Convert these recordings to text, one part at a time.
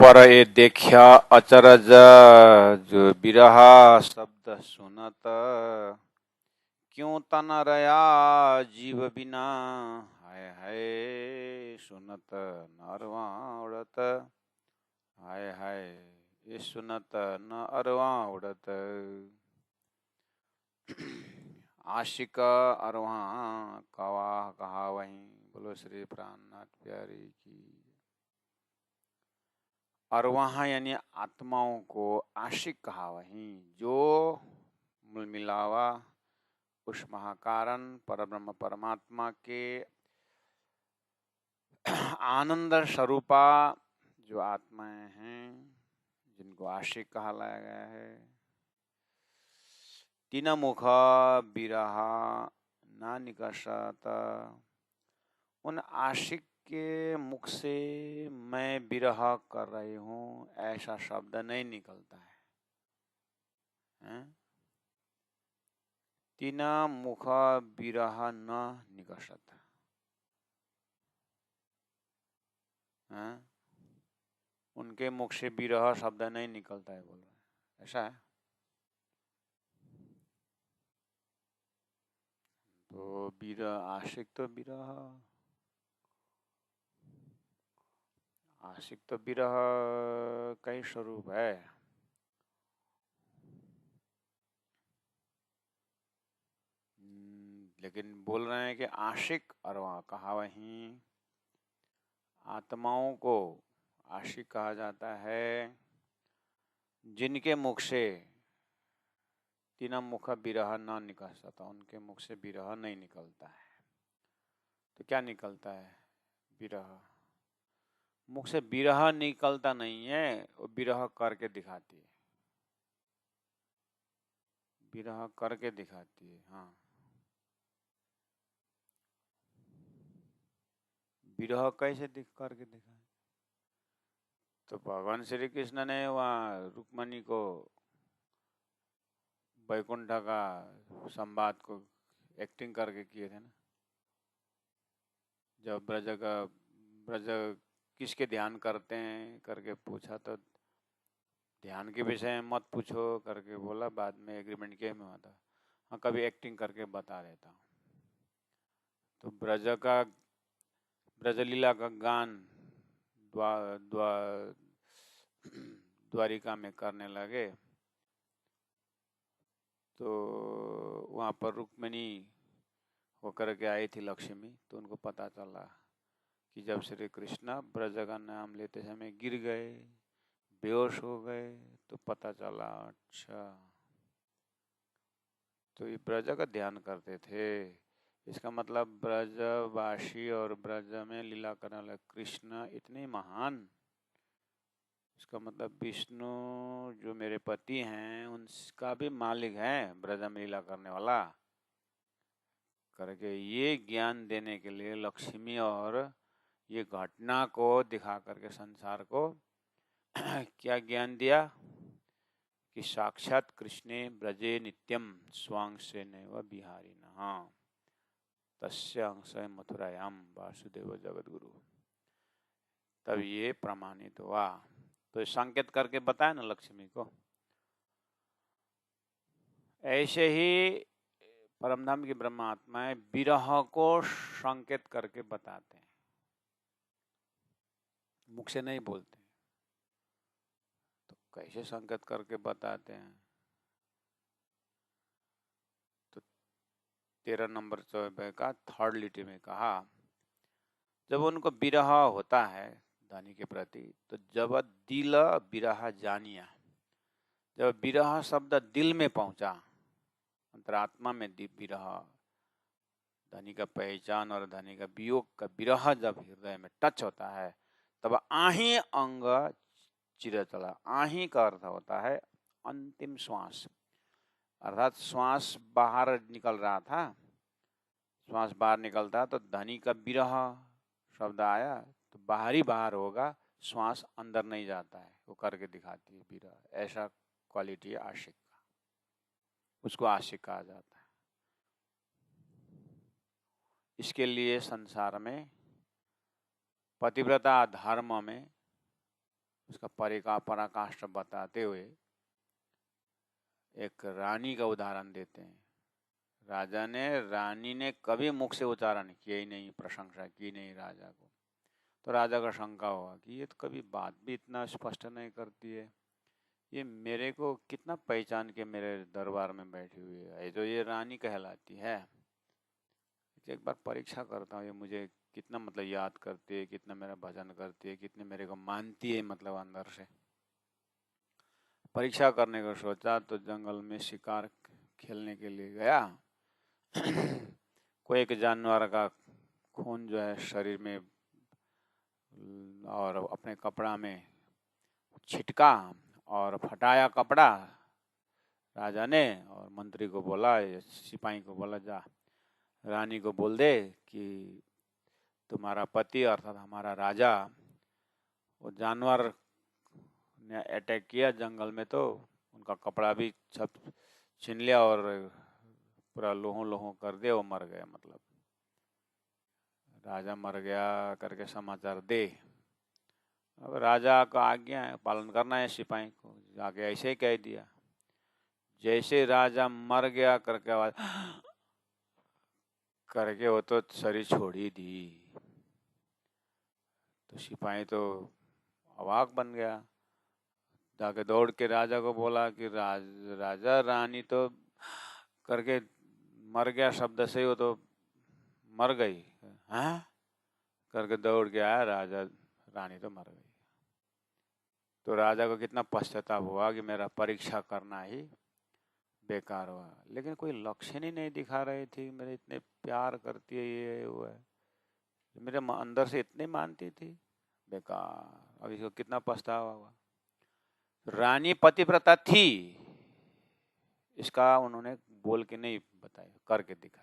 पर ये देखा अचरज जो बिरहा शब्द सुनत क्यों तन रया जीव बिना हाय हाय सुनत नरवा उड़त हाय हाय ये सुनत न अरवा उड़त आशिक अरवा कवा कहा वहीं बोलो श्री प्राणनाथ प्यारी की। अरवाह यानी आत्माओं को आशिक कहा वहीं जो मिलावा उस महाकारण परब्रह्म परमात्मा के आनंद स्वरूपा जो आत्माएं हैं जिनको आशिक कहा लाया गया है। तीन मुख बिरहा ना निकषत उन आशिक के मुख से मैं विरह कर रही हूँ ऐसा शब्द नहीं निकलता है? तीन मुख विरह न निकषत है? उनके मुख से विरह शब्द नहीं निकलता है बोल रहे ऐसा है। तो विरह आशिक तो विरह आशिक तो विरह कई स्वरूप है। लेकिन बोल रहे हैं कि आशिक और वहाँ कहा वहीं आत्माओं को आशिक कहा जाता है जिनके मुख से तीन मुख विरह न निकल सकता उनके मुख से विरह नहीं निकलता है। तो क्या निकलता है? विरह। मुख से विरह निकलता नहीं है वो विरह करके दिखाती है। विरह करके दिखाती है। हाँ विरह कैसे दिख करके दिखाए? तो भगवान श्री कृष्ण ने वहाँ रुक्मणी को वैकुंठ का संवाद को एक्टिंग करके किए थे ना। जब ब्रज किसके ध्यान करते हैं करके पूछा तो ध्यान के विषय में मत पूछो करके बोला। बाद में एग्रीमेंट किया में हुआ था हाँ कभी एक्टिंग करके बता देता हूँ। तो ब्रजलीला का गान द्वारिका में करने लगे तो वहाँ पर रुक्मिणी होकर के आई थी लक्ष्मी। तो उनको पता चला कि जब श्री कृष्ण ब्रज का नाम लेते समय गिर गए बेहोश हो गए तो पता चला अच्छा तो ये ब्रज का ध्यान करते थे। इसका मतलब ब्रजवासी और ब्रज में लीला करने वाले कृष्ण इतने महान। इसका मतलब विष्णु जो मेरे पति हैं उनका भी मालिक है ब्रज में लीला करने वाला करके ये ज्ञान देने के लिए लक्ष्मी और ये घटना को दिखा करके संसार को क्या ज्ञान दिया कि साक्षात कृष्णे ब्रजे नित्यम स्वांशे नैव बिहारिणः तस्य अंशः मथुरायाम वासुदेव जगद्गुरु। तब ये प्रमाणित हुआ। तो संकेत करके बताया ना लक्ष्मी को। ऐसे ही परमधाम की ब्रह्मात्माएं विरह को संकेत करके बताते हैं मुख से नहीं बोलते। तो कैसे संकेत करके बताते हैं? तो 13 नंबर चौबे का थर्ड लिटी में कहा जब उनको विरह होता है धनी के प्रति तो जब दिल विरह जानिया जब विरह शब्द दिल में पहुंचा अंतरात्मा में विरह धनी का पहचान और धनी का वियोग का विरह जब हृदय में टच होता है तब आही अंग चिर चला। आही का अर्थ होता है अंतिम श्वास अर्थात श्वास बाहर निकल रहा था। श्वास बाहर निकलता तो धनी का विरह शब्द आया तो बाहर ही बाहर होगा श्वास अंदर नहीं जाता है वो करके दिखाती है विरह। ऐसा क्वालिटी है आशिक का उसको आशिक कहा जाता है। इसके लिए संसार में पतिव्रता धर्म में उसका पराकाष्ठ बताते हुए एक रानी का उदाहरण देते हैं। रानी ने कभी मुख से उच्चारण किया ही नहीं, प्रशंसा की नहीं राजा को। तो राजा का शंका हुआ कि ये तो कभी बात भी इतना स्पष्ट नहीं करती है, ये मेरे को कितना पहचान के मेरे दरबार में बैठी हुई है, जो ये रानी कहलाती है। एक बार परीक्षा करता हूँ, ये मुझे कितना मतलब याद करती है, कितना मेरा भजन करती है, कितने मेरे को मानती है, मतलब अंदर से। परीक्षा करने को सोचा तो जंगल में शिकार खेलने के लिए गया। कोई एक जानवर का खून जो है शरीर में और अपने कपड़ा में छिटका और फटाया कपड़ा राजा ने, और मंत्री को बोला, सिपाही को बोला, जा रानी को बोल दे कि तुम्हारा पति अर्थात हमारा राजा वो जानवर ने अटैक किया जंगल में, तो उनका कपड़ा भी सब छीन लिया और पूरा लोहों लोहों कर दिया, वो मर गया। मतलब राजा मर गया करके समाचार दे। अब राजा का आज्ञा है, पालन करना है सिपाही को, जाके ऐसे ही कह दिया। जैसे राजा मर गया करके आवाज करके वो तो शरीर छोड़ ही दी। तो सिपाही तो अवाक बन गया, जाके दौड़ के राजा को बोला कि राजा रानी तो करके मर गया, शब्द से वो तो मर गई हैं करके दौड़ के आया, राजा रानी तो मर गई। तो राजा को कितना पश्चाताप हुआ कि मेरा परीक्षा करना ही बेकार हुआ। लेकिन कोई लक्षण ही नहीं दिखा रही थी, मेरे इतने प्यार करती है, ये वो है, मेरे अंदर से इतनी मानती थी, बेकार। अब इसको कितना पछतावा हुआ। रानी पतिव्रता थी, इसका उन्होंने बोल के नहीं बताया, करके दिखाई।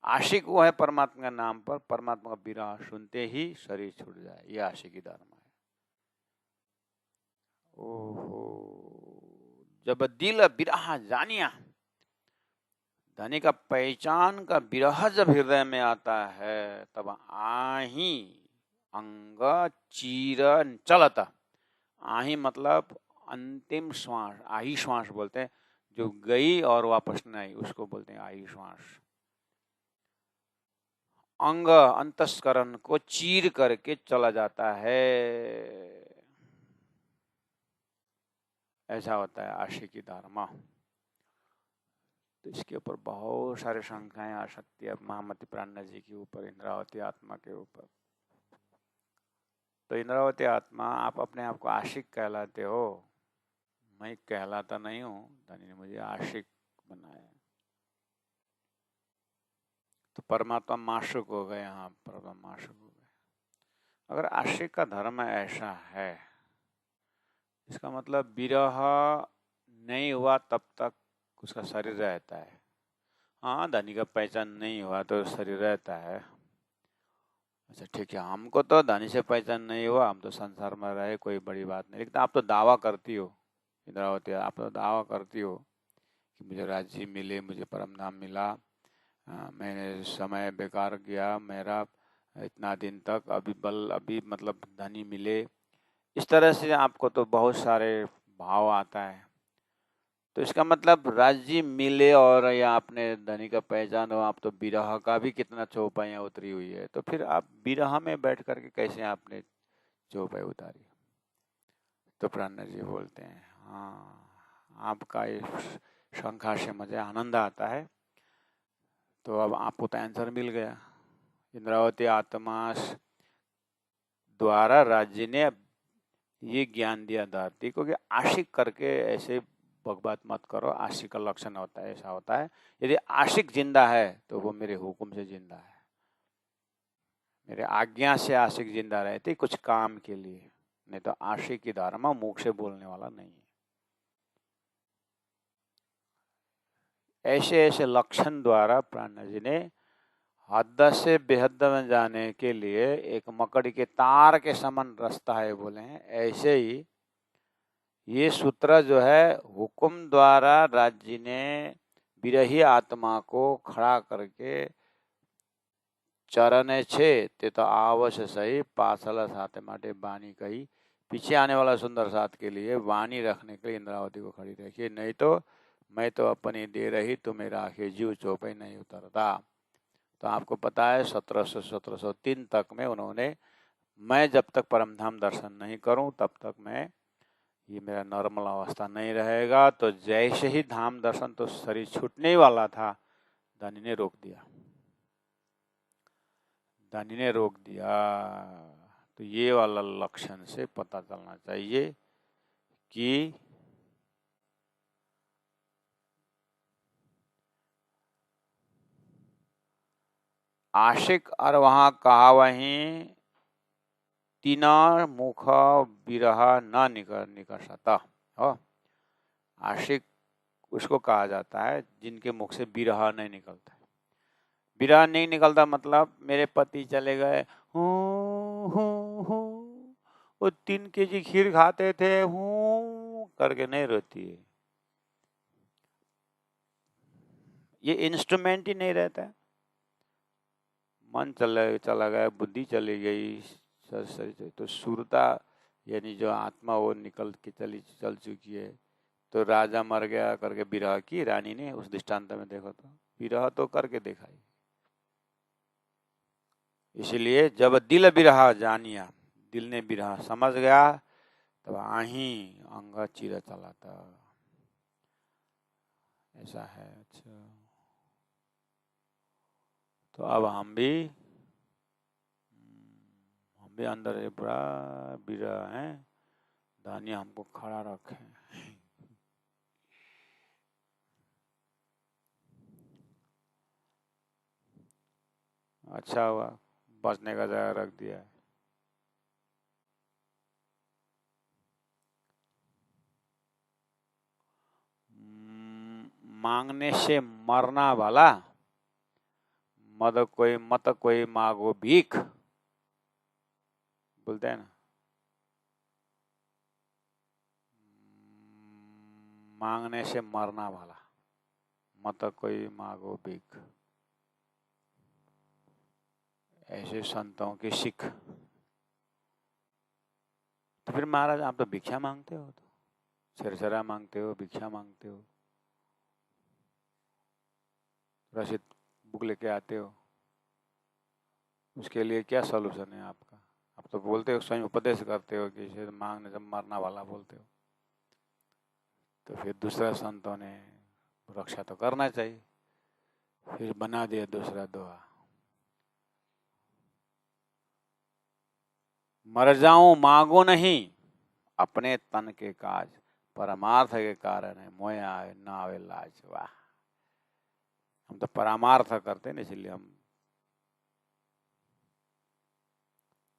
आशिक वो है परमात्मा के नाम पर, परमात्मा का विरह सुनते ही शरीर छूट जाए, ये आशिकी धर्म है। ओहो, जब दिल बिरहा जानिया, धनी का पहचान का विरह जब हृदय में आता है, तब आही अंग चीर चलता। आही मतलब अंतिम श्वास, आही श्वास बोलते हैं, जो गई और वापस नहीं आई उसको बोलते हैं आही श्वास। अंग अंतस्करण को चीर करके चला जाता है, ऐसा होता है आशिकी धर्म। तो इसके ऊपर बहुत सारे शंकाएं आ सकती है महामती प्राणा जी के ऊपर, इंद्रावती आत्मा के ऊपर। तो इंद्रावती आत्मा, आप अपने आप को आशिक कहलाते हो, मैं कहलाता नहीं हूँ, धनी ने मुझे आशिक बनाया। तो परमात्मा माशुक हो गए, यहाँ परमात्मा माशुक हो गए। अगर आशिक का धर्म ऐसा है, इसका मतलब विरह नहीं हुआ तब तक उसका शरीर रहता है। हाँ, धनी का पहचान नहीं हुआ तो शरीर रहता है। अच्छा ठीक है, हमको तो धनी से पहचान नहीं हुआ, हम तो संसार में रहे, कोई बड़ी बात नहीं। लेकिन आप तो दावा करती हो इंद्रावती, आप तो दावा करती हो कि मुझे राज्य मिले, मुझे परम धाम मिला, मैंने समय बेकार किया मेरा इतना दिन तक, अभी मतलब धनी मिले, इस तरह से आपको तो बहुत सारे भाव आता है। तो इसका मतलब राज्य मिले और या अपने धनी का पहचान हो, आप तो विरह का भी कितना चौपाइयाँ उतरी हुई है, तो फिर आप विरह में बैठ करके कैसे आपने चौपाई उतारी? तो प्राणा जी बोलते हैं, हाँ, आपका इस शंका से मुझे आनंद आता है। तो अब आपको तो आंसर मिल गया। इंद्रावती आत्मा द्वारा राज्य ने ये ज्ञान दिया धरती को कि आशिक करके ऐसे बकबात मत करो, आशिक का लक्षण होता है, ऐसा होता है। यदि आशिक जिंदा है तो वो मेरे हुक्म से जिंदा है, मेरे आज्ञा से आशिक जिंदा रहती कुछ काम के लिए, नहीं तो आशिक की धर्म मुख से बोलने वाला नहीं है। ऐसे ऐसे लक्षण द्वारा प्राणा जी ने हद से बेहद में जाने के लिए एक मकड़ी के तार के समान रास्ता है बोले हैं। ऐसे ही ये सूत्र जो है, हुक्म द्वारा राज्य ने विरही आत्मा को खड़ा करके चरण छे ते तो आवश्य सही पाछला साथे माटे बानी कही पीछे आने वाला सुंदर साथ के लिए वाणी रखने के लिए इंद्रावती को खड़ी रखिए, नहीं तो मैं तो अपनी दे रही तो मेरा आखिर जीव चौपाई नहीं उतरता। तो आपको पता है 1700 1703 तक में उन्होंने, मैं जब तक परमधाम दर्शन नहीं करूं तब तक मैं, ये मेरा नॉर्मल अवस्था नहीं रहेगा। तो जैसे ही धाम दर्शन, तो शरीर छूटने ही वाला था, दानी ने रोक दिया, दानी ने रोक दिया। तो ये वाला लक्षण से पता चलना चाहिए कि आशिक और वहां कहा वहीं तीना मुख विरह न निकषता। आशिक उसको कहा जाता है जिनके मुख से विरह नहीं निकलता है। विरह नहीं निकलता मतलब मेरे पति चले गए, वो 3 केजी खीर खाते थे, करके नहीं रोती है। ये इंस्ट्रूमेंट ही नहीं रहता है। मन चला गया, बुद्धि चली गई, तो सुरता यानी जो आत्मा वो निकल के चल चुकी है। तो राजा मर गया करके विरह की, रानी ने उस दृष्टांत में देखो तो विरह तो करके दिखाई। इसलिए जब दिल विरह जानिया, दिल ने विरह समझ गया, तब आही अंग चिर चलाता, ऐसा है। अच्छा, तो अब हम भी अंदर एक बड़ा विरह है, दानिया हमको खड़ा रखे। अच्छा हुआ बचने का जगह रख दिया है। मांगने से मरना वाला, मत कोई मांगो भीख, बोलते हैं ना। मांगने से मरना वाला, मत कोई मांगो भीख, ऐसे संतों की सिख। तो फिर महाराज आप तो भिक्षा मांगते हो, तो सिरसरा मांगते हो, भिक्षा मांगते हो, रसीद बुक लेके आते हो, उसके लिए क्या सॉल्यूशन है आपका? आप तो बोलते हो, स्वयं उपदेश करते हो कि इसे मांगने से मरना वाला बोलते हो। तो फिर दूसरा संतों ने रक्षा तो करना चाहिए, फिर बना दिया दूसरा दोहा, मर जाऊं मांगो नहीं, अपने तन के काज, परमार्थ के कारण है, मोय आए ना आवे लाज। वाह, हम तो परमार्थ करते हैं, इसलिए हम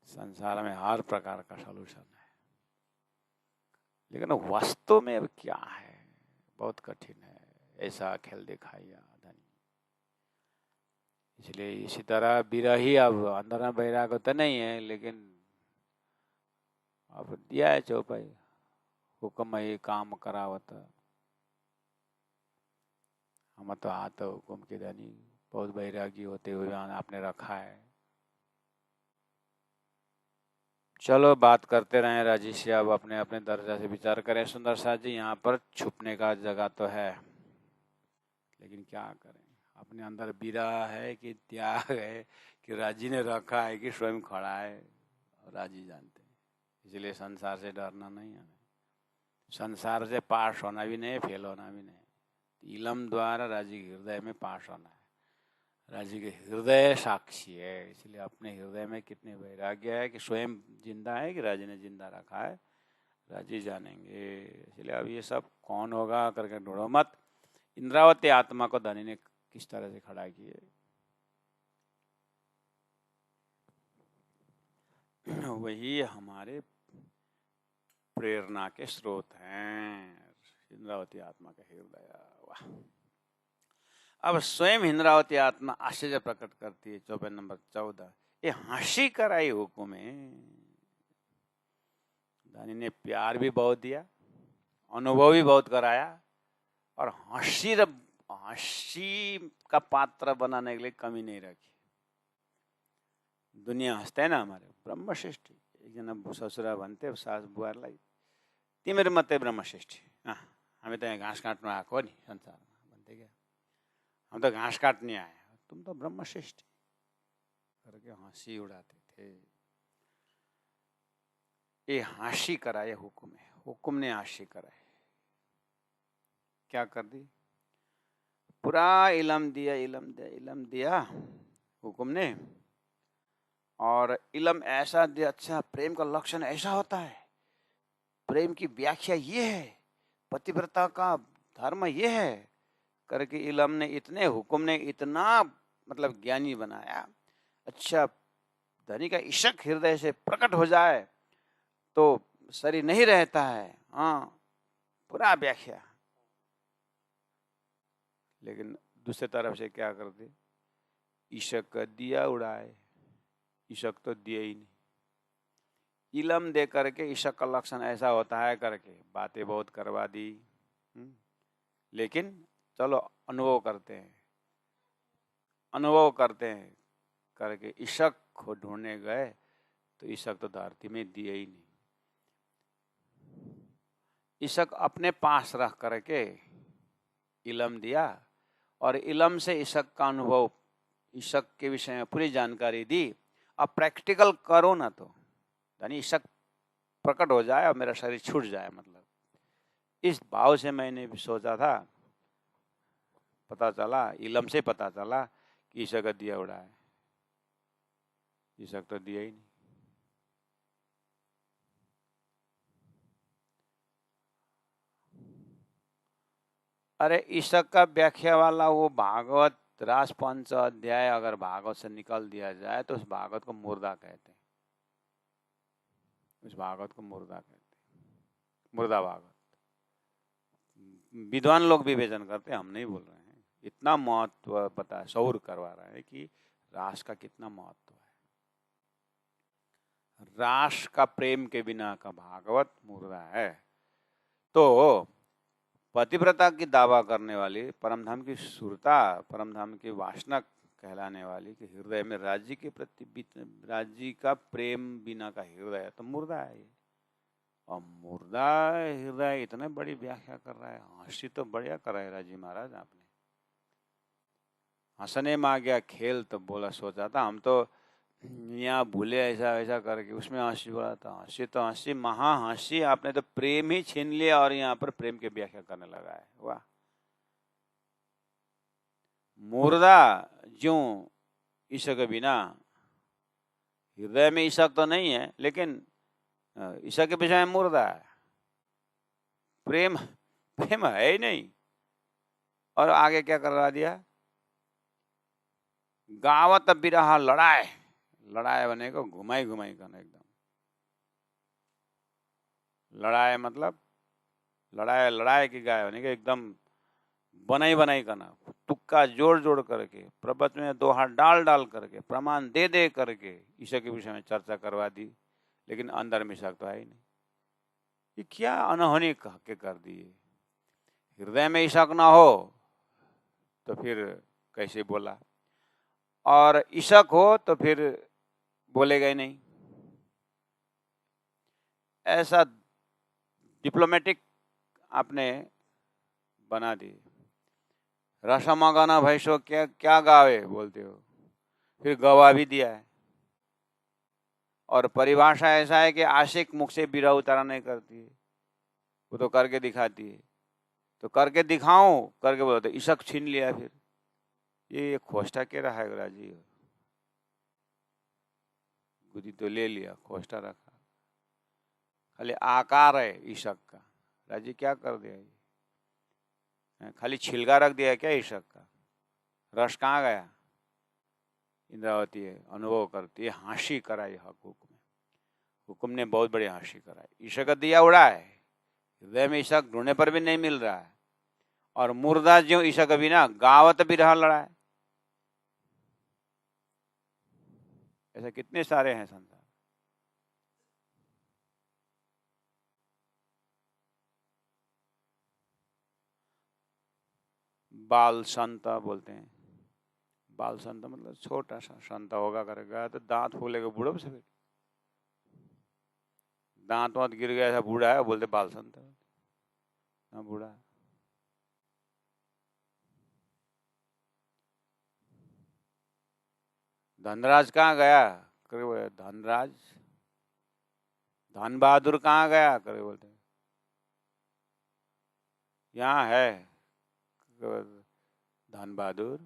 संसार में हर प्रकार का सॉल्यूशन है। लेकिन वास्तव में अब क्या है, बहुत कठिन है, ऐसा खेल दिखाया धनी। इसलिए इसी तरह विरही अब अंदर में बैराग तो नहीं है, लेकिन अब दिया है चौपाई, हुक्म ही काम करावत, हम तो हाथ हुक्म के धनी, बहुत बैरागी होते हुए आपने रखा है। चलो बात करते रहे राजेश जी, अब अपने अपने दर्जा से विचार करें। सुंदर साथ जी, यहाँ पर छुपने का जगह तो है, लेकिन क्या करें, अपने अंदर विरह है कि त्याग है कि राजी ने रखा है कि स्वयं खड़ा है, राजी जानते हैं। इसलिए संसार से डरना नहीं है, संसार से पास होना भी नहीं, फेल होना भी नहीं। इलम द्वारा राजी के हृदय में पास होना है। राजी के हृदय साक्षी है, इसलिए अपने हृदय में कितने वैराग्य है कि स्वयं जिंदा है कि राजी ने जिंदा रखा है, राजी जानेंगे। इसलिए अब ये सब कौन होगा करके ढूंढो मत। इंद्रावती आत्मा को धनी ने किस तरह से खड़ा किए, वही हमारे प्रेरणा के स्रोत हैं, इंद्रावती आत्मा का हृदय। वाह, अब स्वयं इंद्रावती आत्मा आश्चर्य प्रकट करती है। 24 नंबर 14, ये हंसी कराई हुकुम है। दानी ने प्यार भी बहुत दिया, अनुभव भी बहुत कराया, और हंसी का पात्र बनाने के लिए कमी नहीं रखी। दुनिया हंसते है ना हमारे ब्रह्म सृष्टि, एकजना ससुरा भन्थे सास बुहारलाई, तिमीहरू मात्रै ब्रह्मश्रेष्ठी, हामी त यहाँ घाँस काट्नु आएको नि संसारमा भन्थे क्या, हम तो घास काटने आए, तुम तो ब्रह्मश्रेष्ठी करके हंसी उड़ाते थे। ये हंसी कराए हुक्म है, हुक्म ने हंसी कराए। क्या कर दी? पूरा इलम दिया, इलम दिया, इलम दिया हुक्म ने, और इलम ऐसा दिया, अच्छा प्रेम का लक्षण ऐसा होता है, प्रेम की व्याख्या ये है, पतिव्रता का धर्म ये है करके इलम ने इतने हुक्म ने इतना मतलब ज्ञानी बनाया। अच्छा धनी का इशक हृदय से प्रकट हो जाए तो शरीर नहीं रहता है, पूरा व्याख्या। लेकिन दूसरे तरफ से क्या करते, इशक का दिया उड़ाए, इशक तो दिया ही नहीं, इलम दे करके इशक का लक्षण ऐसा होता है करके बातें बहुत करवा दी। लेकिन चलो अनुभव करते हैं, अनुभव करते हैं करके इशक को ढूंढने गए तो इशक तो धरती में दिए ही नहीं। इशक अपने पास रख करके इलम दिया, और इलम से इशक का अनुभव, इशक के विषय में पूरी जानकारी दी। अब प्रैक्टिकल करो ना तो यानी इशक प्रकट हो जाए और मेरा शरीर छूट जाए, मतलब इस भाव से मैंने भी सोचा था। पता चला, इलम से पता चला कि इशक का दिया उड़ा है, इशक तो दिया ही नहीं। अरे इशक का व्याख्या वाला वो भागवत रास 5 अध्याय अगर भागवत से निकाल दिया जाए तो उस भागवत को मुर्दा कहते हैं, उस भागवत को मुर्दा कहते हैं, मुर्दा भागवत। विद्वान लोग विवेचन करते हैं, हम नहीं बोल रहे हैं। इतना महत्व पता, शौर करवा रहे हैं कि रास का कितना महत्व है। रास का प्रेम के बिना का भागवत मुर्दा है। तो पतिव्रता की दावा करने वाली, परमधाम की सुरता, परमधाम की वासना कहलाने वाली कि हृदय में राज्य के प्रति, राज्य का प्रेम बिना का हृदय तो मुर्दा है ये। और मुर्दा हृदय इतने बड़ी व्याख्या कर रहा है, हंसी तो बढ़िया कर रहे राजी महाराज आपने। हंसने में आ गया खेल, तो बोला सोचा था हम तो यहाँ भूले ऐसा वैसा करके, उसमें हंसी बोला था। हंसी तो हंसी, महा हंसी, आपने तो प्रेम ही छीन लिया और यहाँ पर प्रेम की व्याख्या करने लगा है। वाह, मुर्दा ज्यों ईशक के बिना, हृदय में ईशक तो नहीं है लेकिन ईशक के विषय में मुर्दा है, प्रेम प्रेम है ही नहीं। और आगे क्या करवा दिया, गावत बिरहा लड़ाए, लड़ाए बने को घुमाई घुमाई करना, एकदम लड़ाए मतलब लड़ाए लड़ाए की गाय बने के एकदम बनाई बनाई करना, तुक्का जोड़ जोड़ करके, प्रवचन में 2 हाथ डाल डाल करके, प्रमाण दे दे करके ईशक के विषय में चर्चा करवा दी। लेकिन अंदर में ईशक तो है ही नहीं। ये क्या अनहोनी के कर दिए। हृदय में ईशक ना हो तो फिर कैसे बोला, और ईशक हो तो फिर बोलेगा ही नहीं। ऐसा डिप्लोमेटिक आपने बना दी। रसमा गाना भैंसो क्या क्या गावे बोलते हो, फिर गवा भी दिया है। और परिभाषा ऐसा है कि आशिक मुख से बिरह उतारा नहीं करती है, वो तो करके दिखाती है। तो करके दिखाऊं करके बोलते इशक छीन लिया। फिर ये खोस्टा के रहा है राजी, गुदी तो ले लिया, खोस्टा रखा, खाली आकार है ईशक का। राजी क्या कर दिया, ये खाली छिलका रख दिया क्या ईशक का, रस कहाँ गया। इंद्रावती है, अनुभव करती है, हंसी कराई हुक्म में, हुक्म ने बहुत बड़ी हंसी कराई। ईशक का दिया उड़ा है, हृदय में ईशक ढूंढने पर भी नहीं मिल रहा है, और मुर्दा ज्यों ईशक का बिना गावत भी रहा लड़ा है। ऐसे कितने सारे हैं संसार। बाल संत बोलते हैं, बाल संत मतलब छोटा सा संत होगा करेगा तो दांत फूलेगा बूढ़ो से। दांत वांत गिर गया, ऐसा बूढ़ा है, बोलते बाल संत है। हाँ बूढ़ा है। धनराज कहाँ गया? करे बोले धनराज। धन बहादुर कहाँ गया? करे बोलते यहाँ है। धन बहादुर,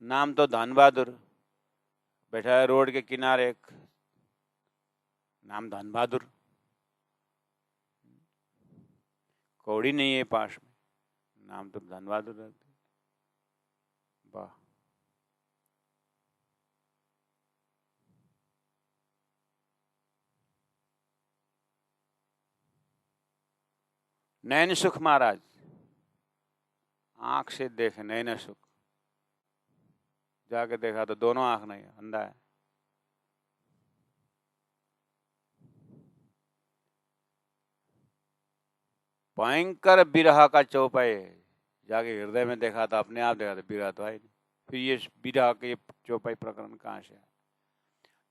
नाम तो धन बहादुर, बैठा है रोड के किनारे, एक नाम धन बहादुर, कौड़ी नहीं है पास में, नाम तो धन बहादुर रहते। वाह। नैन सुख महाराज, आंख से देखे नैन सुख, जाके देखा तो दोनों आंख नहीं है, अंधा है। भयंकर विरह का चौपाई है, जाके हृदय में देखा तो अपने आप देखा तो विरह तो है नहीं। फिर ये विरह के चौपाई प्रकरण कहाँ से है?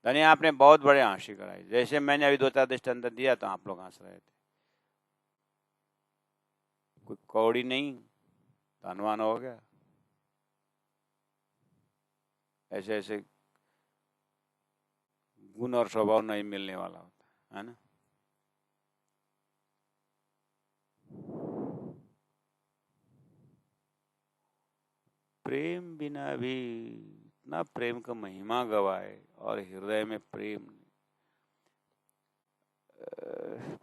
धनी आपने बहुत बड़े हंसी कराई, जैसे मैंने अभी 2-4 दृष्टांत दिया तो आप लोग हंस रहे थे। कोई कौड़ी नहीं धनवान हो गया, ऐसे ऐसे गुण और स्वभाव नहीं मिलने वाला होता है ना। प्रेम बिना भी इतना प्रेम का महिमा गवाए और हृदय में प्रेम।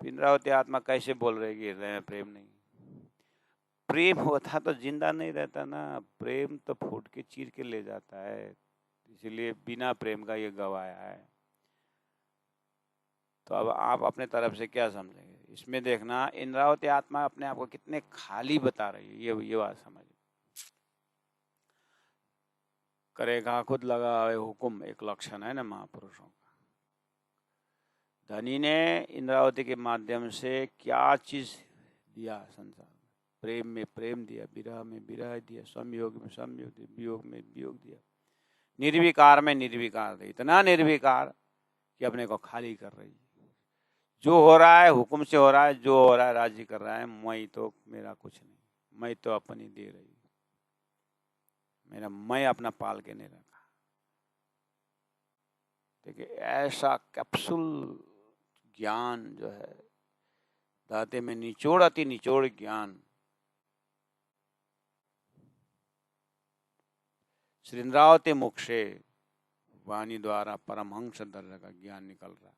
इंद्रावती आत्मा कैसे बोल रही कि हृदय में प्रेम नहीं? प्रेम होता तो जिंदा नहीं रहता ना, प्रेम तो फूट के चीर के ले जाता है, इसलिए बिना प्रेम का ये गवाया है। तो अब आप अपने तरफ से क्या समझेंगे इसमें? देखना इंद्रावती आत्मा अपने आप को कितने खाली बता रही है, ये बात समझ। करेगा खुद लगा हुकुम, एक लक्षण है ना महापुरुषों का। धनी ने इंद्रावती के माध्यम से क्या चीज दिया संसार में? प्रेम में प्रेम दिया, विरह में विरह दिया, संयोग में संयोग दिया, वियोग में वियोग दिया, निर्विकार में निर्विकार दिया। इतना निर्विकार कि अपने को खाली कर रही है। जो हो रहा है हुक्म से हो रहा है, जो हो रहा है राजी कर रहा है, मैं तो मेरा कुछ नहीं, मैं तो अपनी दे रही, मेरा मैं अपना पाल के नहीं रखा। देखिए ऐसा कैप्सूल ज्ञान जो है, दाते में निचोड़ अति निचोड़ ज्ञान, श्री इंद्रावती मुख से वाणी द्वारा परमहंस दर्जा का ज्ञान निकल रहा है।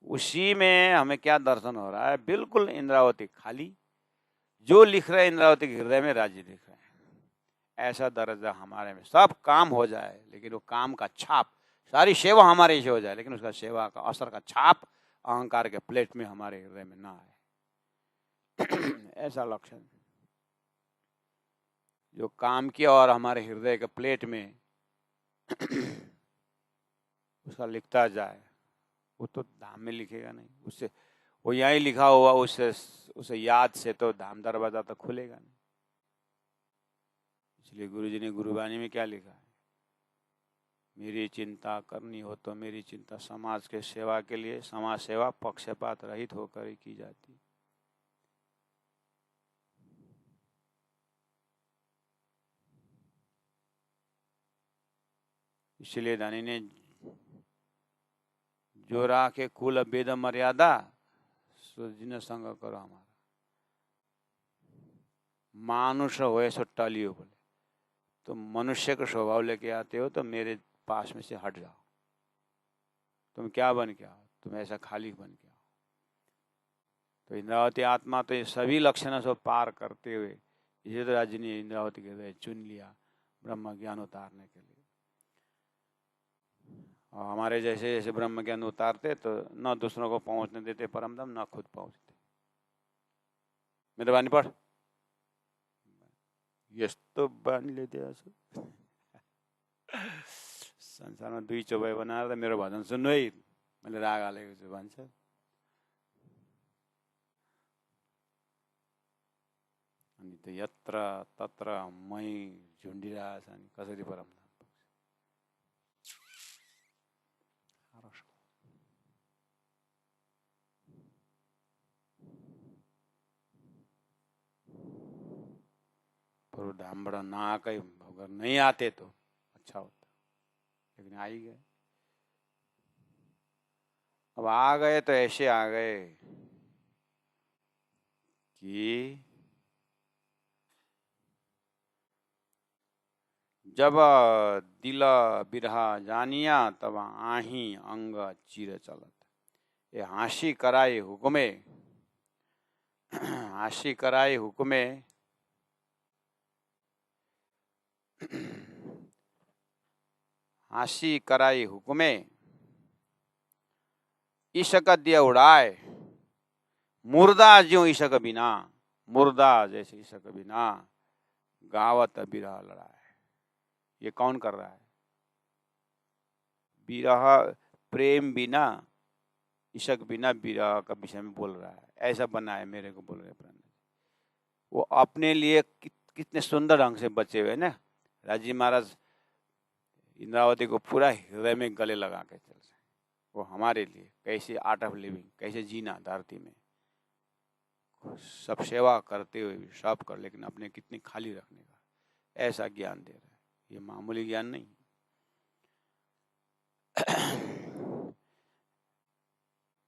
उसी में हमें क्या दर्शन हो रहा है? बिल्कुल इंद्रावती खाली, जो लिख रहे इंद्रावती के हृदय में राज्य दिख रहे हैं। ऐसा दर्जा हमारे में, सब काम हो जाए लेकिन वो काम का छाप, सारी सेवा हमारे से हो जाए लेकिन उसका सेवा का असर का छाप अहंकार के प्लेट में हमारे हृदय में ना आए। ऐसा लक्षण जो काम किया और हमारे हृदय के प्लेट में उसका लिखता जाए, वो तो धाम में लिखेगा नहीं, उससे वो यहीं लिखा हुआ उससे उसे याद से तो धाम दरवाजा तो खुलेगा नहीं। इसलिए गुरु जी ने गुरुवाणी में क्या लिखा है? मेरी चिंता करनी हो तो मेरी चिंता समाज के सेवा के लिए, समाज सेवा पक्षपात रहित होकर ही की जाती। इसलिए धनी ने जो राखे कुल वेद मर्यादा, जिन संग करो हमारा, मानुष हो सो टलियो, बोले तो मनुष्य का स्वभाव लेके आते हो तो मेरे पास में से हट जाओ। तुम क्या बन के आओ? तुम ऐसा खाली बन के आओ। तो इंद्रावती आत्मा तो ये सभी लक्षणों से पार करते हुए, इसी तरह राज ने इंद्रावती के हृदय चुन लिया ब्रह्म ज्ञान उतारने के लिए। और हमारे जैसे जैसे ब्रह्म ज्ञान उतारते तो न दूसरों को पहुंचने देते परमधाम, न खुद पहुंचते। मेहरबानी पढ़ यस्तो बानीले दिया संसारमा दुई चौपाई बनाएर मेरो भजन सुन्नु है, मैले राग हालेको छु भन्छ। अनि त यत्र तत्र मै झुन्डिरहेछ नि कसरी परमधाम पुग्छ? धाम बड़ा ना आके अगर नहीं आते तो अच्छा होता, लेकिन आ ही गए। अब आ गए तो ऐसे आ गए कि जब दिल बिरहा जानिया तब आही अंग चीर चलत। ये हाँसी कराई हुक्मे, हाँसी कराई हुक्मे, हाँसी कराई हुक्मे, इशक दिया उड़ाए, मुर्दा ज्यों इशक बिना, मुर्दा जैसे इशक बिना, गावत बिरह लड़ाए। ये कौन कर रहा है? बिरह, प्रेम बिना, इशक बिना बिरह का विषय में बोल रहा है। ऐसा बना है, मेरे को बोल रहे हैं। वो अपने लिए कितने सुंदर ढंग से बचे हुए ना। राजी महाराज इंद्रावती को पूरा हृदय में गले लगा के चल रहे, वो हमारे लिए कैसे आर्ट ऑफ लिविंग, कैसे जीना धरती में, सब सेवा करते हुए भी सब कर, लेकिन अपने कितनी खाली रखने का ऐसा ज्ञान दे रहा है। ये मामूली ज्ञान नहीं।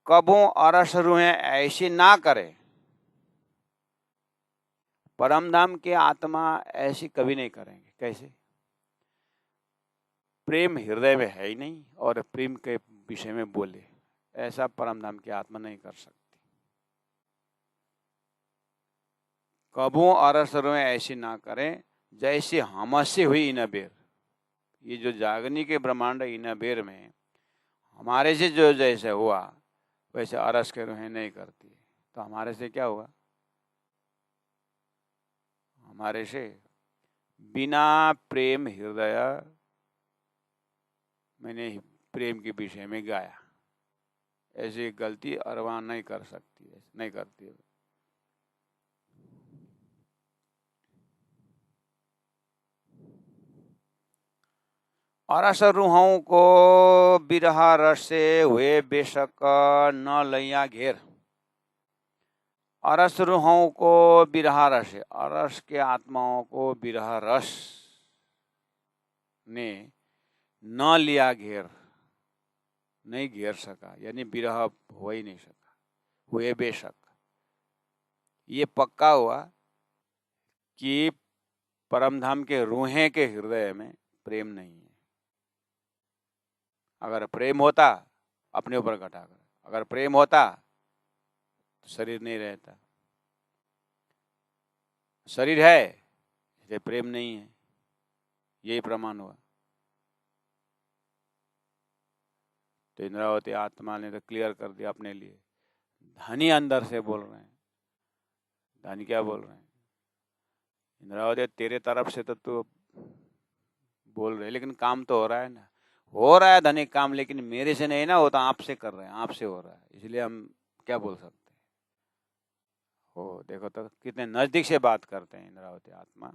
कबों अरस रुहें ऐसे ना करे, परम धाम के आत्मा ऐसी कभी नहीं करेंगे। कैसे? प्रेम हृदय में है ही नहीं और प्रेम के विषय में बोले, ऐसा परम धाम की आत्मा नहीं कर सकती। कबों अरस रुहें ऐसी ना करें, जैसे हमसे हुई इन बेर। ये जो जागनी के ब्रह्मांड इन बेर में हमारे से जो जैसे हुआ वैसे अरस के रूहें नहीं करती। तो हमारे से क्या हुआ? हमारे से बिना प्रेम हृदय, मैंने प्रेम के विषय में गाया, ऐसी गलती अरवान नहीं कर सकती, नहीं करती। अरस रूहों को बिरहा रस से हुए बेशक न लैया घेर। अरस रूहों को बिरहा रस, अरस के आत्माओं को बिरहा रस ने न लिया घेर, नहीं घेर सका, यानी बिरह हो ही नहीं सका, हुए बेशक। ये पक्का हुआ कि परमधाम के रूहें के हृदय में प्रेम नहीं है। अगर प्रेम होता अपने ऊपर घटाकर, अगर प्रेम होता तो शरीर नहीं रहता। शरीर है इसलिए प्रेम नहीं है, यही प्रमाण हुआ। तो इंद्रावती आत्मा ने तो क्लियर कर दिया अपने लिए। धनी अंदर से बोल रहे हैं। धनी क्या बोल रहे हैं? इंद्रावती तेरे तरफ से तो तू बोल रहे, लेकिन काम तो हो रहा है ना। हो रहा है धनी काम, लेकिन मेरे से नहीं ना होता, आपसे कर रहे हैं, आपसे हो रहा है, इसलिए हम क्या बोल सकते हैं। हो देखो तो कितने नजदीक से बात करते हैं इंद्रावती आत्मा।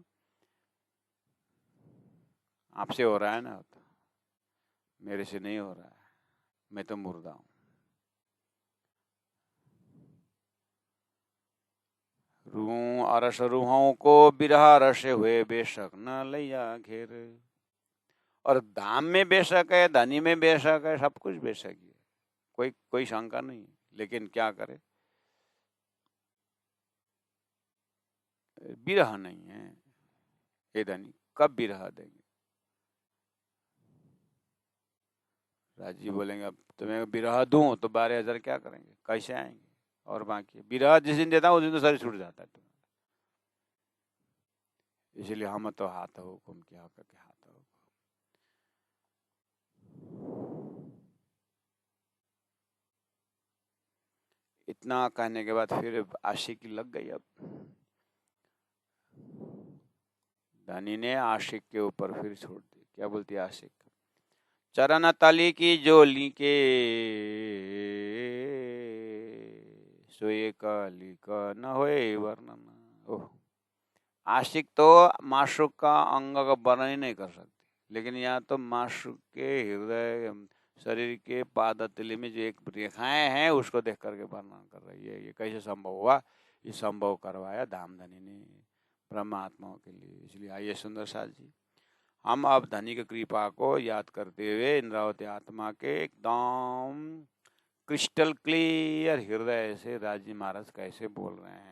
आपसे हो रहा है ना, होता मेरे से नहीं हो रहा है, मैं तो मुर्दा हूं। रूह अरस रूहों को बिरहा रसे हुए बेशक न लैया घेर। और धाम में बेशक है, धनी में बेशक है, सब कुछ बेशक ही है, कोई कोई शंका नहीं। लेकिन क्या करे, बिरह नहीं है। ये धनी कब बिरह देंगे? राजी बोलेंगे अब तुम्हें बिरह दूं तो 12,000 क्या करेंगे, कैसे आएंगे? और बाकी बिरह जिस दिन देता हूँ उस दिन तो शरीर छूट जाता है तुम्हारा। इसलिए हम तो हाथ हो हुक्म क्या करके हाथ हो। इतना कहने के बाद फिर आशिकी लग गई। अब धनी ने आशिक के ऊपर फिर छोड़ दी। क्या बोलती है आशिक? चरण तली की जोली के सोए काली का न होए वर्णन। ओह, आशिक तो माशूक का अंग का वर्णन ही नहीं कर सकती, लेकिन यहाँ तो माशूक के हृदय शरीर के पादतली में जो एक रेखाएं हैं उसको देख करके वर्णन कर रही है। ये कैसे संभव हुआ? ये संभव करवाया धामधनी ने, ब्रह्मात्माओं के लिए। इसलिए आइए सुंदर साथ जी, हम अब धनी की कृपा को याद करते हुए इंद्रावती आत्मा के एकदम क्रिस्टल क्लियर हृदय से राजी महाराज कैसे बोल रहे हैं।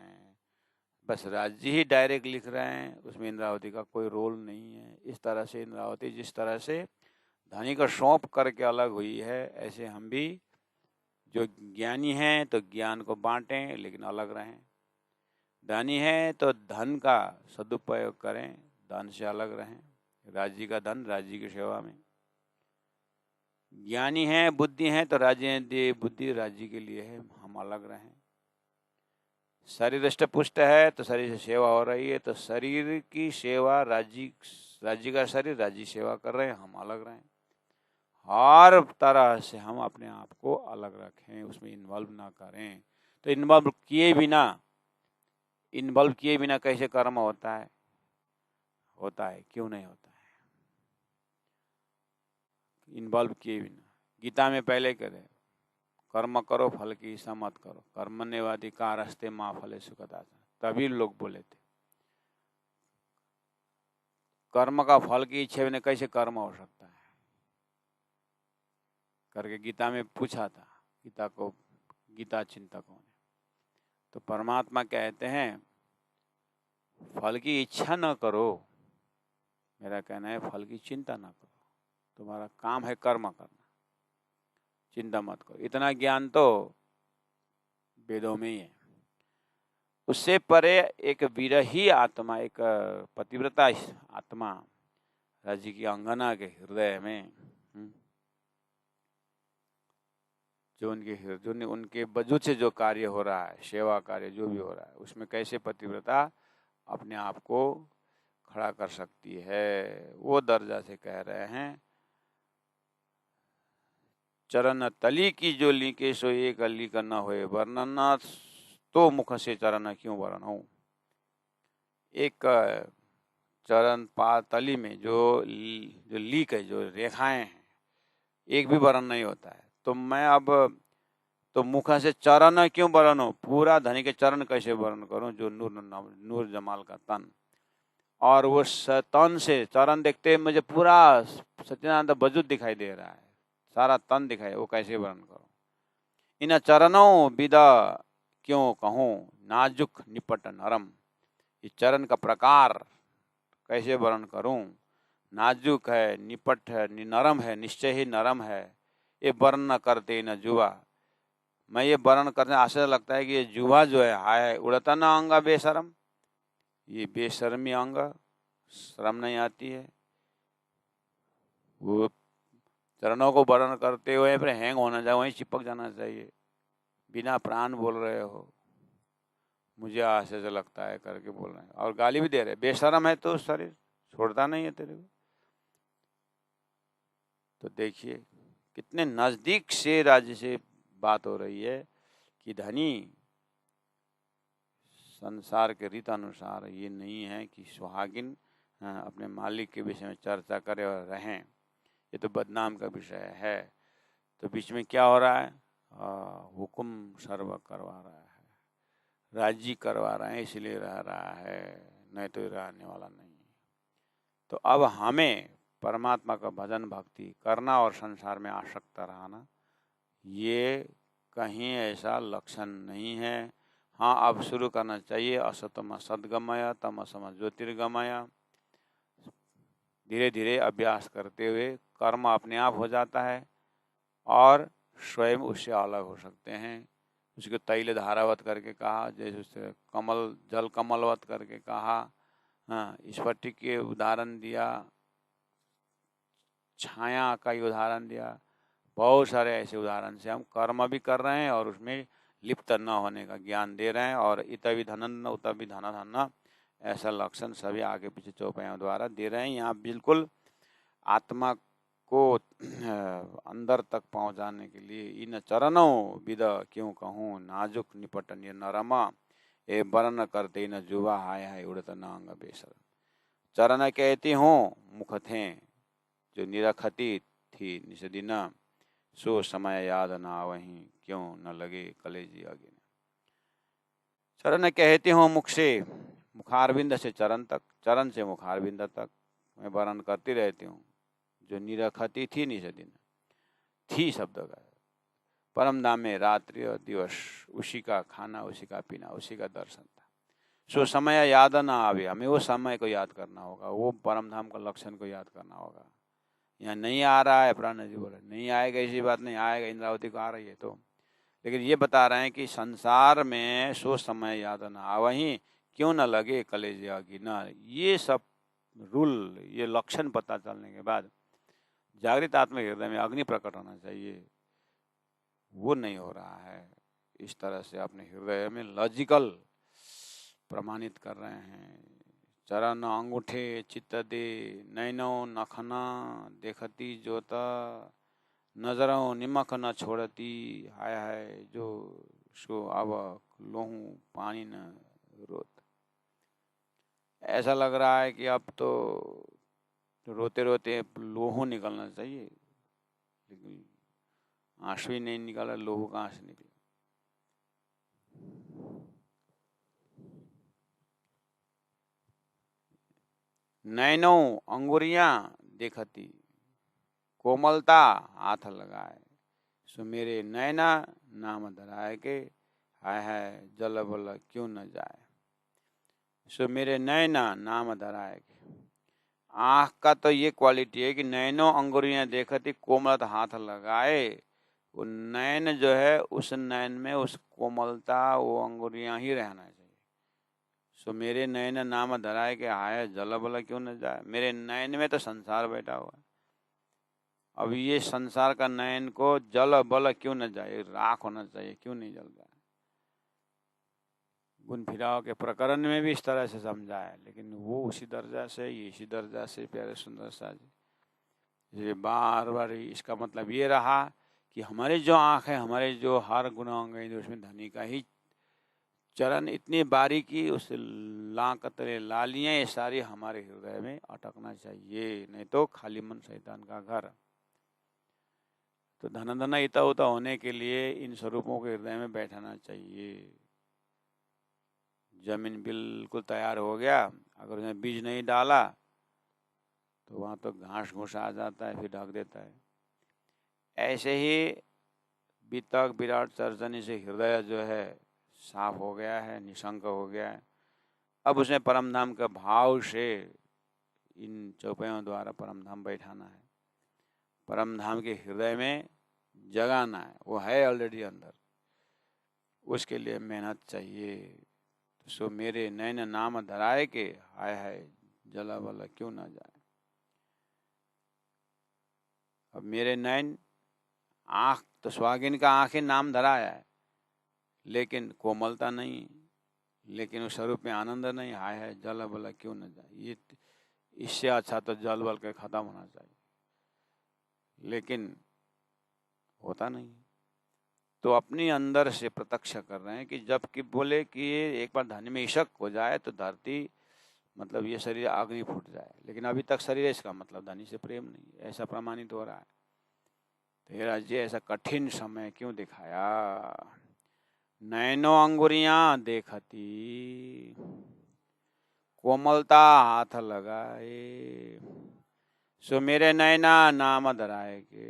बस राजी ही डायरेक्ट लिख रहे हैं, उसमें इंद्रावती का कोई रोल नहीं है। इस तरह से इंद्रावती जिस तरह से धनी को सौंप करके अलग हुई है, ऐसे हम भी जो ज्ञानी हैं तो ज्ञान को बांटें लेकिन अलग रहें। धनी है तो धन का सदुपयोग करें, धन से अलग रहें। राज्य का धन राज्य की सेवा में। ज्ञानी है, बुद्धि है तो राज्य बुद्धि राज्य के लिए है, हम अलग रहें। शरीर हृष्ट पुष्ट है तो शरीर से सेवा हो रही है, तो शरीर की सेवा राज्य का शरीर राज्य सेवा कर रहे हैं, हम अलग रहें। हर तरह से हम अपने आप को अलग रखें, उसमें इन्वॉल्व ना करें। तो इन्वॉल्व किए बिना कैसे कर्म होता है? क्यों नहीं होता है? इन्वॉल्व किए बिना। गीता में पहले करे कर्म करो फल की इच्छा मत करो, कर्मण्येवाधिकार अस्ते मा फलेषु कदाचन। तभी लोग बोले थे कर्म का फल की इच्छा बिना कैसे कर्म हो सकता है करके गीता में पूछा था गीता चिंतकों ने। तो परमात्मा कहते हैं फल की इच्छा न करो, मेरा कहना है फल की चिंता न करो, तुम्हारा काम है कर्म करना, चिंता मत करो। इतना ज्ञान तो वेदों में ही है। उससे परे एक विरही आत्मा, एक पतिव्रता आत्मा राज्य की अंगना के हृदय में, जो उनके वजूद से जो कार्य हो रहा है, सेवा कार्य जो भी हो रहा है, उसमें कैसे पतिव्रता अपने आप को खड़ा कर सकती है, वो दर्जा से कह रहे हैं। चरण तली की जो लीके सो एक अली का न होए वर्णन, तो मुख से चरण क्यों वरण हो। एक चरण तली में जो लीक है, जो रेखाएं हैं, एक भी वर्ण नहीं होता है। तो मैं अब तो मुख से चरण क्यों वरण हो, पूरा धनी के चरण कैसे वर्ण करूं, जो नूर जमाल का तन, और वो तन से चरण देखते मुझे पूरा सच्चिदानंद वजूद दिखाई दे रहा है, सारा तन दिखाई, वो कैसे वर्ण करूं। इन चरणों विदा क्यों कहूं, नाजुक निपट नरम। इस चरण का प्रकार कैसे वर्ण करूं, नाजुक है, निपट है, नरम है, निश्चय ही नरम है। ये वर्ण करते न जुआ, मैं ये वर्ण करने आश्चर्य लगता है कि ये जुआ जो है, हाय उड़ता ना अंगा बेशरम, ये बेशर्मी अंग, शर्म नहीं आती है। वो चरणों को वर्ण करते हुए फिर हैंग होना चाहिए, वहीं चिपक जाना चाहिए, बिना प्राण बोल रहे हो, मुझे आश्चर्य लगता है करके बोल रहे हैं, और गाली भी दे रहे, बेशरम है तो शरीर छोड़ता नहीं है तेरे को। तो देखिए कितने नजदीक से राज्य से बात हो रही है कि धनी संसार के रीत अनुसार ये नहीं है कि सुहागिन अपने मालिक के विषय में चर्चा करे और रहें, ये तो बदनाम का विषय है। तो बीच में क्या हो रहा है, हुक्म सर्व करवा रहा है, राज्य करवा रहे हैं, इसलिए रह रहा है, नहीं तो रहने वाला नहीं। तो अब हमें परमात्मा का भजन भक्ति करना और संसार में आसक्त रहना, ये कहीं ऐसा लक्षण नहीं है। हाँ, अब शुरू करना चाहिए असतम सद्गमय तमसम ज्योतिर्गमय। धीरे धीरे अभ्यास करते हुए कर्म अपने आप हो जाता है और स्वयं उससे अलग हो सकते हैं। उसको तैल धारावत करके कहा, जैसे उससे कमल जल कमलवत करके कहा। हाँ, स्फटिक के उदाहरण दिया, छाया का ही उदाहरण दिया, बहुत सारे ऐसे उदाहरण से हम कर्म भी कर रहे हैं और उसमें लिप्त न होने का ज्ञान दे रहे हैं। और इतवि धनन उतवि धन धन, ऐसा लक्षण सभी आगे पीछे चौपाइयों द्वारा दे रहे हैं। यहाँ बिल्कुल आत्मा को अंदर तक पहुंचाने के लिए इन चरणों विद क्यों कहूँ, नाजुक निपट नरमा, ए वर्ण करते न जुवा हाय हाय उड़त नांग बेसर। चरण कहती हूँ मुख थे, जो निरखती थी निषदिन, सो समय याद ना वहीं क्यों न लगे कलेजी आगे। चरण कहती हूँ मुख से, मुख मुखारविंद से चरण तक, चरण से मुखारविंद तक मैं वर्ण करती रहती हूँ। जो निरखती थी निषदिन, थी शब्द का परम धाम में रात्रि और दिवस उसी का खाना, उसी का पीना, उसी का दर्शन था। सो समय याद ना आवे, हमें वो समय को याद करना होगा, वो परम धाम का लक्षण को याद करना होगा। यहाँ नहीं आ रहा है, प्राण जी बोले नहीं आएगा, ऐसी बात नहीं आएगा, इंद्रावती को आ रही है तो, लेकिन ये बता रहे हैं कि संसार में सो समय याद ना आ, वहीं क्यों न लगे कलेजे आगी ना। ये सब रूल, ये लक्षण पता चलने के बाद जागृत आत्म हृदय में अग्नि प्रकट होना चाहिए, वो नहीं हो रहा है। इस तरह से अपने हृदय में लॉजिकल प्रमाणित कर रहे हैं। चरण अंगूठे चित्त दे, नैनो नखना देखती जोता, नजरों निमक न छोड़ती, हाय हाय जो सो आवक लोहू पानी न रोत। ऐसा लग रहा है कि अब तो रोते रोते लोहू निकलना चाहिए, लेकिन आंसू ही नहीं निकला, लोहू कहाँ से निकला। नैनो अंगुरियां देखती, कोमलता हाथ लगाए, सो मेरे नैना नाम धराए के, हाय हाय जल बल क्यों न जाए। सो मेरे नैना नाम धराए के, आँख का तो ये क्वालिटी है कि नैनो अंगुरियां देखती, कोमलता हाथ लगाए, वो नैन जो है उस नैन में उस कोमलता, वो अंगुरियां ही रहना चाहिए। सो मेरे नैन नाम धराए के, हाय जल बल क्यों न जाए। मेरे नैन में तो संसार बैठा हुआ है, अब ये संसार का नयन को जल बल क्यों न जाए, राख होना चाहिए, क्यों नहीं जल रहा है। गुण फिराव के प्रकरण में भी इस तरह से समझा है, लेकिन वो उसी दर्जा से, ये इसी दर्जा से प्यारे सुंदर सा जी। ये बार बार इसका मतलब ये रहा कि हमारे जो आँख है, हमारे जो हर गुणांग है, उसमें धनी का ही चरण इतनी बारीकी, उस लाकतरे लालियां, ये सारी हमारे हृदय में अटकना चाहिए, नहीं तो खाली मन शैतान का घर। तो धन धन इता उता होने के लिए इन स्वरूपों के हृदय में बैठाना चाहिए। जमीन बिल्कुल तैयार हो गया, अगर उसमें बीज नहीं डाला तो वहाँ तो घास घूस आ जाता है, फिर ढक देता है। ऐसे ही वितक विराट चर्चनी से हृदय जो है साफ हो गया है, निशंक हो गया है। अब उसमें परम धाम का भाव से इन चौपाइयों द्वारा परम धाम बैठाना है, परम धाम के हृदय में जगाना है। वो है ऑलरेडी अंदर, उसके लिए मेहनत चाहिए। सो मेरे नैन नाम धराए के, हाय हाय जला वाला क्यों ना जाए। अब मेरे नैन, आँख तो स्वागिन का आँखें नाम धराया है, लेकिन कोमलता नहीं, लेकिन उस स्वरूप में आनंद नहीं, हाय हाय जल बल क्यों न जाए। ये इससे अच्छा तो जल बल के खत्म होना चाहिए, लेकिन होता नहीं। तो अपने अंदर से प्रत्यक्ष कर रहे हैं कि जब कि बोले कि एक बार धन में इशक हो जाए तो धरती, मतलब ये शरीर अग्नि फूट जाए, लेकिन अभी तक शरीर इसका मतलब धनी से प्रेम नहीं, ऐसा प्रमाणित हो रहा है। तो हे राज्य ऐसा कठिन समय क्यों दिखाया। नैनो अंगुरियां देखती, कोमलता हाथ लगाए, सो मेरे नैना नाम धराए के,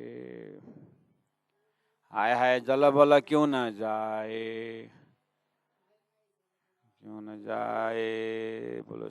हाय हाय जल बल क्यों न जाए, क्यों न जाए। बोलो।